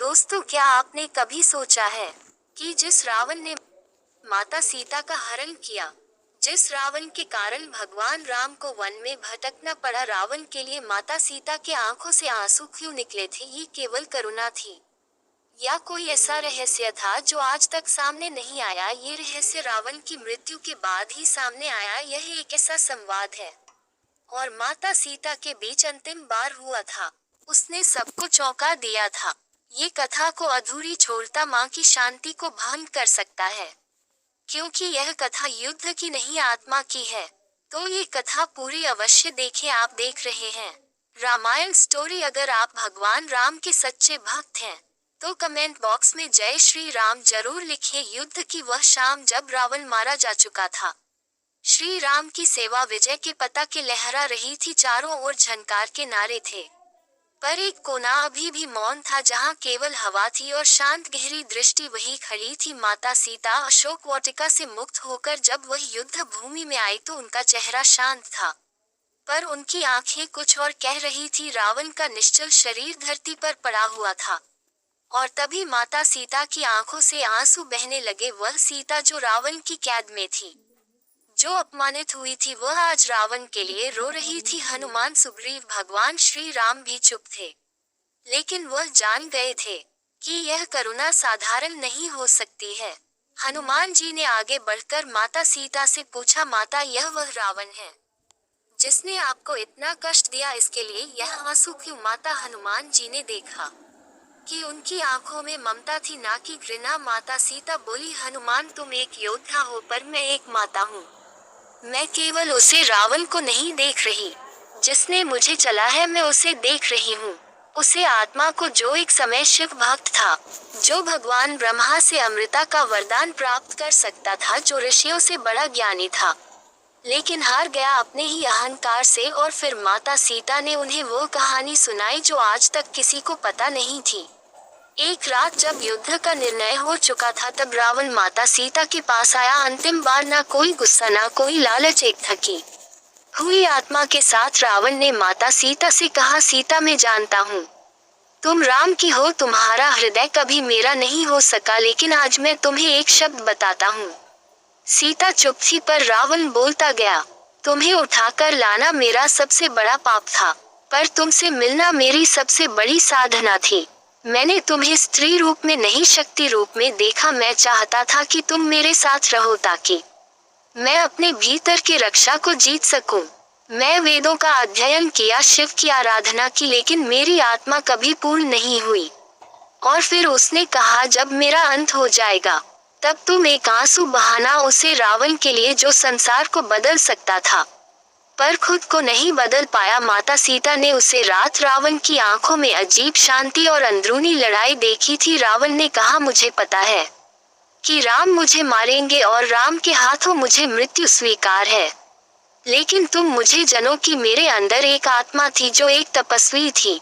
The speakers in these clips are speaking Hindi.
दोस्तों, क्या आपने कभी सोचा है कि जिस रावण ने माता सीता का हरण किया, जिस रावण के कारण भगवान राम को वन में भटकना पड़ा, रावण के लिए माता सीता के आंखों से आंसू क्यों निकले थे? ये केवल करुणा थी या कोई ऐसा रहस्य था जो आज तक सामने नहीं आया? ये रहस्य रावण की मृत्यु के बाद ही सामने आया। यह एक ऐसा संवाद है और माता सीता के बीच अंतिम बार हुआ था। उसने सबको चौंका दिया था। ये कथा को अधूरी छोड़ता माँ की शांति को भंग कर सकता है, क्योंकि यह कथा युद्ध की नहीं, आत्मा की है। तो ये कथा पूरी अवश्य देखें। आप देख रहे हैं रामायण स्टोरी। अगर आप भगवान राम के सच्चे भक्त हैं तो कमेंट बॉक्स में जय श्री राम जरूर लिखिए। युद्ध की वह शाम जब रावण मारा जा चुका था, श्री राम की सेवा विजय के पताके लहरा रही थी। चारों ओर झनकार के नारे थे, पर एक कोना अभी भी मौन था, जहां केवल हवा थी और शांत गहरी दृष्टि वही खड़ी थी। माता सीता अशोक वाटिका से मुक्त होकर जब वह युद्ध भूमि में आई तो उनका चेहरा शांत था, पर उनकी आंखें कुछ और कह रही थी। रावण का निश्चल शरीर धरती पर पड़ा हुआ था और तभी माता सीता की आंखों से आंसू बहने लगे। वह सीता जो रावण की कैद में थी, जो अपमानित हुई थी, वह आज रावण के लिए रो रही थी। हनुमान, सुग्रीव, भगवान श्री राम भी चुप थे, लेकिन वह जान गए थे कि यह करुणा साधारण नहीं हो सकती है। हनुमान जी ने आगे बढ़कर माता सीता से पूछा, माता, यह वह रावण है जिसने आपको इतना कष्ट दिया, इसके लिए यह आंसू क्यों? माता हनुमान जी ने देखा कि उनकी आंखों में ममता थी, ना कि घृणा। माता सीता बोली, हनुमान, तुम एक योद्धा हो, पर मैं एक माता हूँ। मैं केवल उसे रावण को नहीं देख रही जिसने मुझे चला है, मैं उसे देख रही हूँ, उसे आत्मा को, जो एक समय शिव भक्त था, जो भगवान ब्रह्मा से अमृता का वरदान प्राप्त कर सकता था, जो ऋषियों से बड़ा ज्ञानी था, लेकिन हार गया अपने ही अहंकार से। और फिर माता सीता ने उन्हें वो कहानी सुनाई जो आज तक किसी को पता नहीं थी। एक रात जब युद्ध का निर्णय हो चुका था, तब रावण माता सीता के पास आया अंतिम बार। ना कोई गुस्सा, ना कोई लालच, एक थकी हुई आत्मा के साथ रावण ने माता सीता से कहा, सीता, मैं जानता हूँ तुम राम की हो, तुम्हारा हृदय कभी मेरा नहीं हो सका, लेकिन आज मैं तुम्हें एक शब्द बताता हूँ। सीता चुप थी, पर रावण बोलता गया, तुम्हें उठाकर लाना मेरा सबसे बड़ा पाप था, पर तुमसे मिलना मेरी सबसे बड़ी साधना थी। मैंने तुम्हें स्त्री रूप में नहीं, शक्ति रूप में देखा। मैं चाहता था कि तुम मेरे साथ रहो ताकि मैं अपने भीतर की रक्षा को जीत सकूं। मैं वेदों का अध्ययन किया, शिव की आराधना की, लेकिन मेरी आत्मा कभी पूर्ण नहीं हुई। और फिर उसने कहा, जब मेरा अंत हो जाएगा तब तुम एक आंसू बहाना, उसे रावण के लिए जो संसार को बदल सकता था, पर खुद को नहीं बदल पाया। माता सीता ने उसे रात रावण की आंखों में अजीब शांति और अंदरूनी लड़ाई देखी थी। रावण ने कहा, मुझे पता है कि राम मुझे मारेंगे और राम के हाथों मुझे मृत्यु स्वीकार है, लेकिन तुम मुझे जानो कि मेरे अंदर एक आत्मा थी जो एक तपस्वी थी,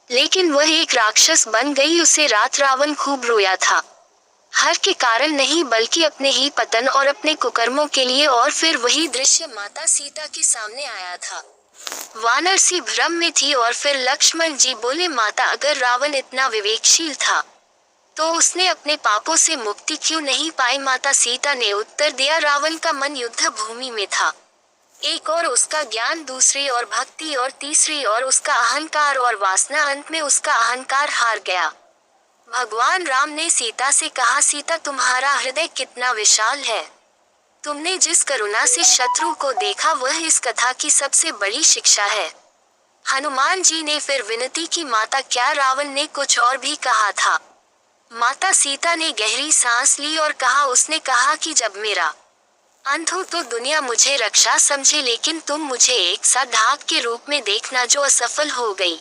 लेकिन वह एक राक्षस बन गई। उसे रात रावण खूब रोया था, हर के कारण नहीं, बल्कि अपने ही पतन और अपने कुकर्मों के लिए। और फिर वही दृश्य माता सीता के सामने आया था। वानर सी भ्रम में थी और फिर लक्ष्मण जी बोले, माता, अगर रावण इतना विवेकशील था तो उसने अपने पापों से मुक्ति क्यों नहीं पाई? माता सीता ने उत्तर दिया, रावण का मन युद्ध भूमि में था, एक और उसका ज्ञान, दूसरी और भक्ति, और तीसरी और उसका अहंकार और वासना। अंत में उसका अहंकार हार गया। भगवान राम ने सीता से कहा, सीता, तुम्हारा हृदय कितना विशाल है, तुमने जिस करुणा से शत्रु को देखा, वह इस कथा की सबसे बड़ी शिक्षा है। हनुमान जी ने फिर विनती की, माता, क्या रावण ने कुछ और भी कहा था? माता सीता ने गहरी सांस ली और कहा, उसने कहा कि जब मेरा अंत हो तो दुनिया मुझे रक्षा समझे, लेकिन तुम मुझे एक सा ढाक के रूप में देखना जो असफल हो गई।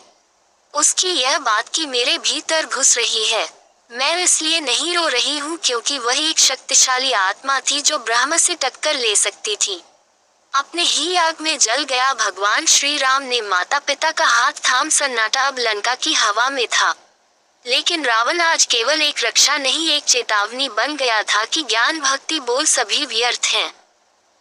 उसकी यह बात की मेरे भीतर घुस रही है। मैं इसलिए नहीं रो रही हूँ क्योंकि वह एक शक्तिशाली आत्मा थी जो ब्रह्म से टक्कर ले सकती थी, अपने ही आग में जल गया। भगवान श्री राम ने माता पिता का हाथ थाम, सन्नाटा अब लंका की हवा में था, लेकिन रावण आज केवल एक रक्षा नहीं, एक चेतावनी बन गया था कि ज्ञान, भक्ति, बोल सभी व्यर्थ हैं।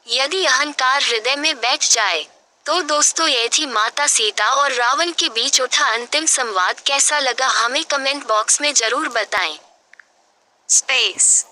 यदि अहंकार हृदय में बैठ जाए तो दोस्तों ये थी माता सीता और रावण के बीच उठा अंतिम संवाद। कैसा लगा हमें कमेंट बॉक्स में जरूर बताएं। Space.